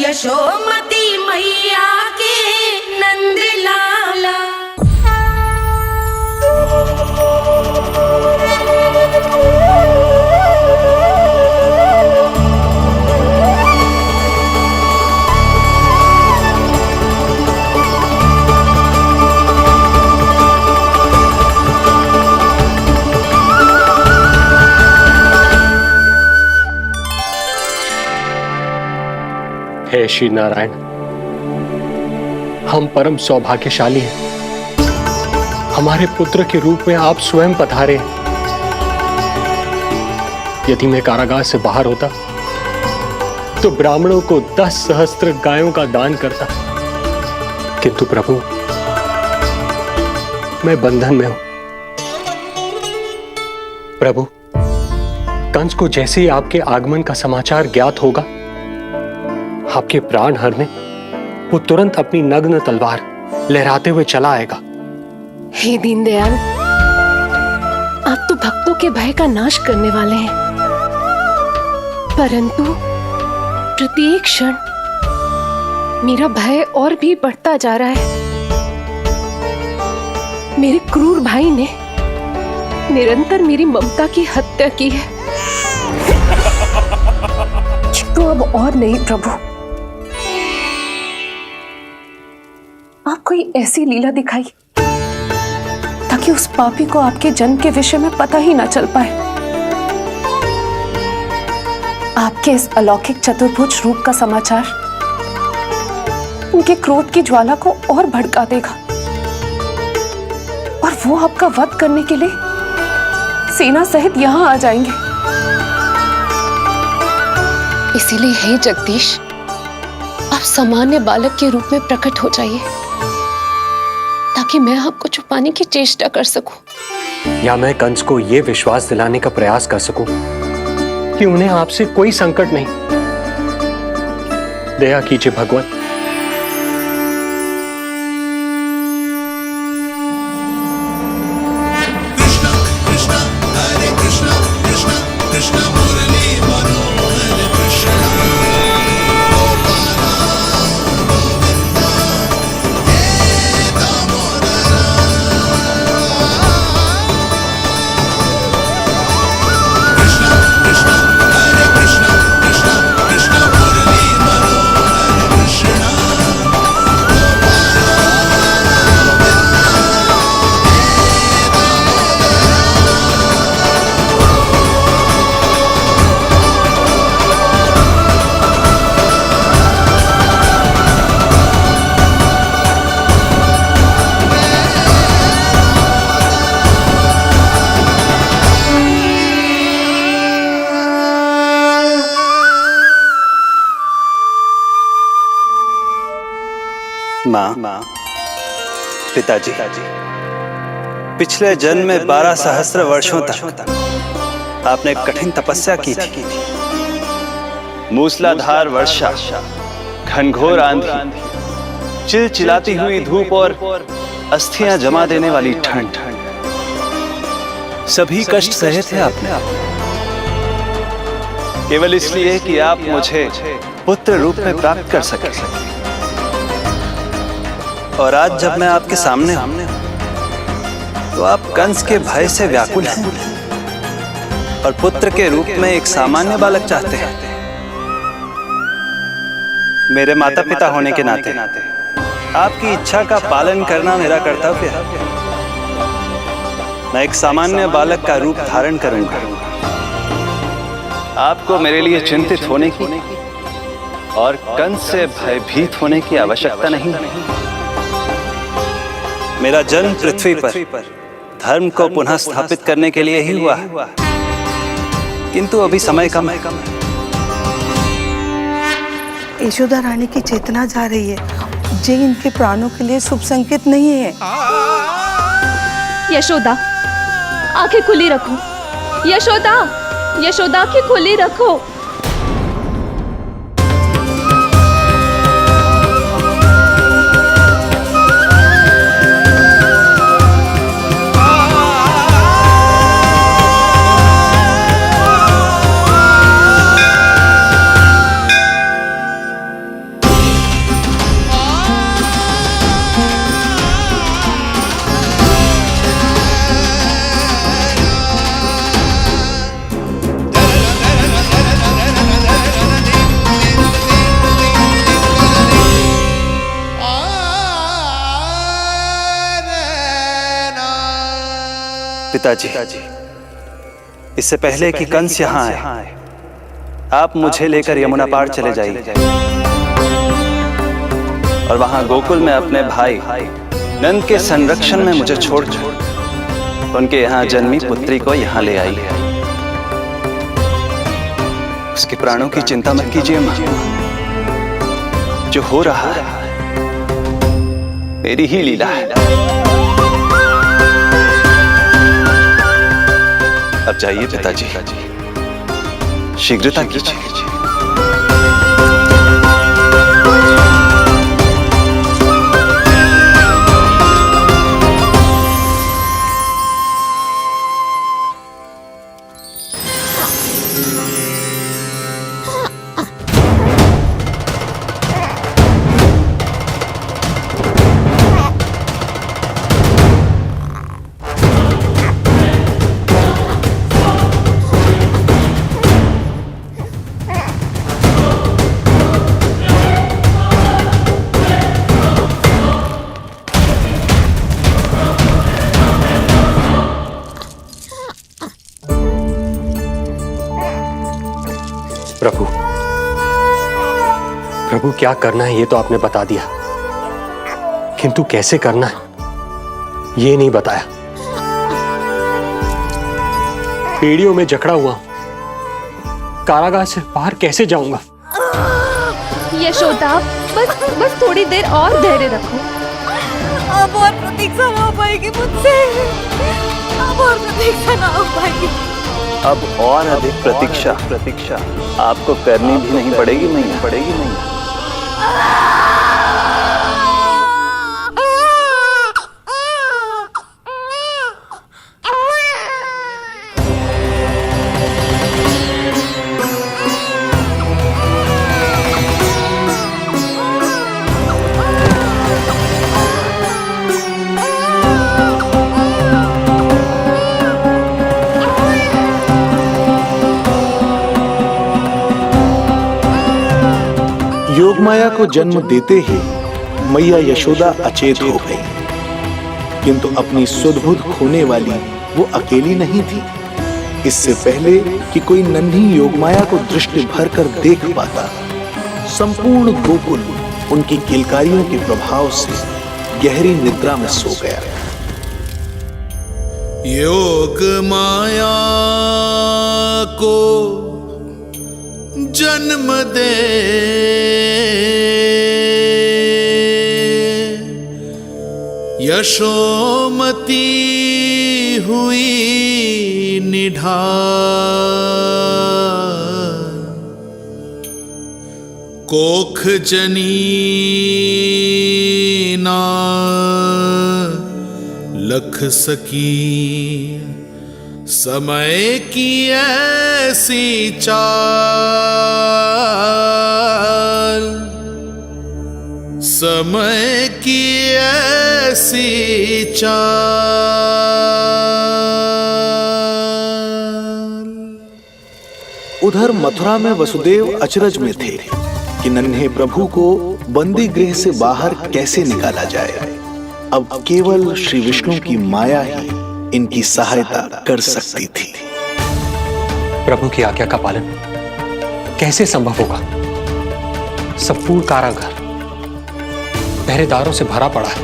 यशोमती मैया के नंद लाला। हे श्री नारायण, हम परम सौभाग्यशाली हैं। हमारे पुत्र के रूप में आप स्वयं पधारे हैं। यदि मैं कारागार से बाहर होता तो ब्राह्मणों को 10 सहस्त्र गायों का दान करता, किंतु प्रभु मैं बंधन में हूं। प्रभु, कंस को जैसे ही आपके आगमन का समाचार ज्ञात होगा, आपके प्राण हरने वो तुरंत अपनी नग्न तलवार लहराते हुए चला आएगा। हे दीनदयाल, आप तो भक्तों के भय का नाश करने वाले हैं, परंतु प्रत्येक क्षण मेरा भय और भी बढ़ता जा रहा है। मेरे क्रूर भाई ने निरंतर मेरी ममता की हत्या की है। तो अब और नहीं प्रभु, आप कोई ऐसी लीला दिखाई ताकि उस पापी को आपके जन्म के विषय में पता ही ना चल पाए। आपके इस अलौकिक चतुर्भुज रूप का समाचार उनके क्रोध की ज्वाला को और भड़का देगा और वो आपका वध करने के लिए सेना सहित यहां आ जाएंगे। इसीलिए हे जगदीश, आप सामान्य बालक के रूप में प्रकट हो जाइए ताकि मैं आपको छुपाने की चेष्टा कर सकूं। या मैं कंस को यह विश्वास दिलाने का प्रयास कर सकूं कि उन्हें आपसे कोई संकट नहीं। दया कीजिए भगवान। माँ, पिताजी, पिछले जन्म में 12 सहस्त्र वर्षों तक आपने कठिन तपस्या की थी। मूसलाधार वर्षा, घनघोर आंधी, चिलचिलाती हुई धूप और अस्थियां जमा देने वाली ठंड, सभी कष्ट सहे थे आपने, केवल इसलिए कि आप मुझे पुत्र रूप में प्राप्त कर सके। और आज जब मैं आपके सामने हूं तो आप कंस के भय से व्याकुल हैं और पुत्र के रूप में एक सामान्य बालक चाहते हैं। मेरे माता पिता होने के नाते आपकी इच्छा का पालन करना मेरा कर्तव्य है। मैं एक सामान्य बालक का रूप धारण करूंगा। आपको मेरे लिए चिंतित होने की और कंस से भयभीत होने की आवश्यकता नहीं। मेरा जन्म पृथ्वी पर धर्म को पुनः स्थापित करने के लिए ही हुआ है, किंतु अभी समय कम है। यशोदा रानी की चेतना जा रही है, ये इनके प्राणों के लिए शुभ संकेत नहीं है। यशोदा, आंखें खुली रखो। यशोदा, यशोदा आंखें खुली रखो। पिताजी, इससे पहले कि कंस यहाँ आए, आप मुझे लेकर यमुना पार चले जाइए और वहां गोकुल में अपने भाई नंद के संरक्षण में मुझे छोड़ उनके यहाँ जन्मी पुत्री को यहाँ ले आई। उसके प्राणों की चिंता मत कीजिए मां, जो हो रहा है मेरी ही लीला है। अब जाइए पिताजी, शीघ्रता कीजिए। प्रभु, प्रभु क्या करना है ये तो आपने बता दिया, किंतु कैसे करना है ये नहीं बताया। पीढ़ियों में जकड़ा हुआ कारागार से बाहर कैसे जाऊंगा? यशोदा, बस थोड़ी देर और धैर्य रखो। अब और प्रतीक्षा ना हो पाएगी मुझसे, अब और प्रतीक्षा ना हो पाएगी। अब और अधिक प्रतीक्षा आपको करनी भी नहीं पड़ेगी मैया। योगमाया को जन्म देते ही मैया यशोदा अचेत हो गई, किंतु अपनी सुध-बुध खोने वाली वो अकेली नहीं थी। इससे पहले कि कोई नन्ही योगमाया को दृष्टि भर कर देख पाता, संपूर्ण गोकुल उनकी किलकारियों के प्रभाव से गहरी निद्रा में सो गया। योगमाया को जन्म दे यशोमती हुई निढाल, कोख जनी ना लख सकी, समय की ऐसी चाल, समय की ऐसी चाल। उधर मथुरा में वसुदेव अचरज में थे कि नन्हे प्रभु को बंदी गृह से बाहर कैसे निकाला जाए। अब केवल श्री विष्णु की माया ही इनकी सहायता कर सकती थी। प्रभु की आज्ञा का पालन कैसे संभव होगा? संपूर्ण कारागार पहरेदारों से भरा पड़ा है।